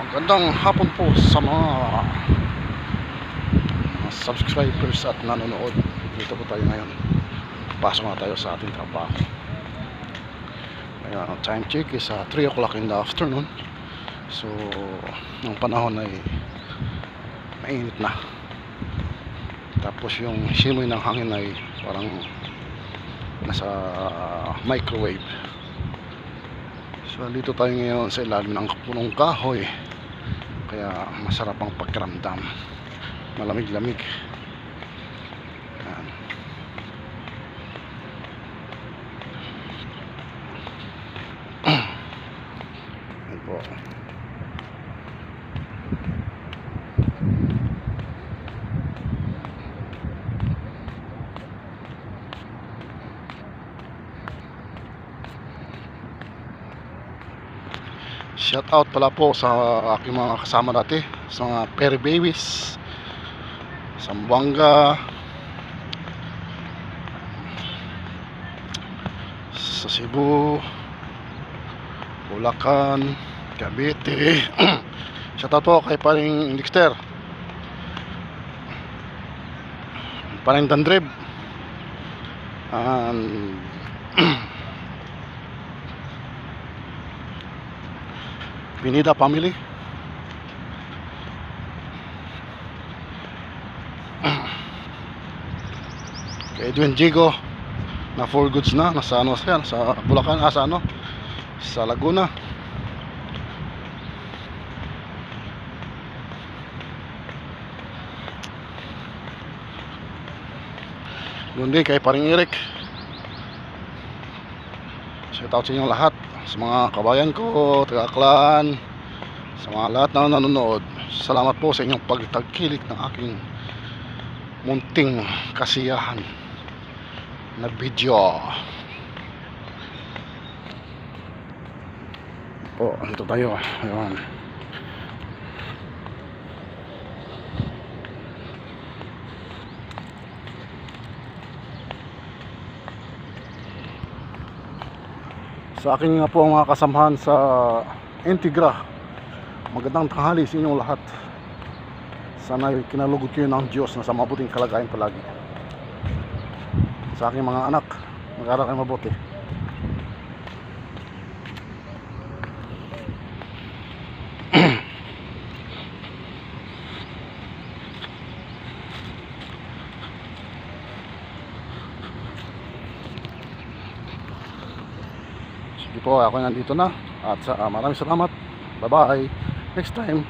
Gandang hapon po sa mga subscribers at nanonood. Dito po tayo ngayon. Pasok na tayo sa ating trabaho. Ayan, time check is 3 o'clock in the afternoon. So, ang panahon ay mainit na. Tapos yung simoy ng hangin ay parang nasa microwave. So, dito tayo ngayon sa ilalim ng punong kahoy. Kaya masarap ang pakiramdam. Malamig-lamig. Ayan. Ayan po. Shout out pala po sa aking mga kasama dati, sa mga Perry Babies, Zamboanga, sa Cebu, Bulacan, Cavite. Shout out po kay paring Dexter, paring Dandreb, and Pinida family. Kay Edwin Jigo na 4 goods na, nasa ano siya, sa Bulacan, sa ano, sa Laguna. Kundi kay paring Eric. Shout out sa inyong lahat, sa mga kabayan ko, taga-Aklan, sa mga lahat na nanonood. Salamat po sa inyong pagtagkilik ng aking munting kasiyahan na video. Po, ito tayo. Ayan. Sa akin nga po ang mga kasamahan sa Integra, magandang tanghali sa inyong lahat. Sana kinalugod kayo ng Diyos na sa mabuting kalagayan palagi. Sa aking mga anak, mag-aral kayo mabuti. Sige po, ako nandito na. At maraming salamat. Bye bye. Next time.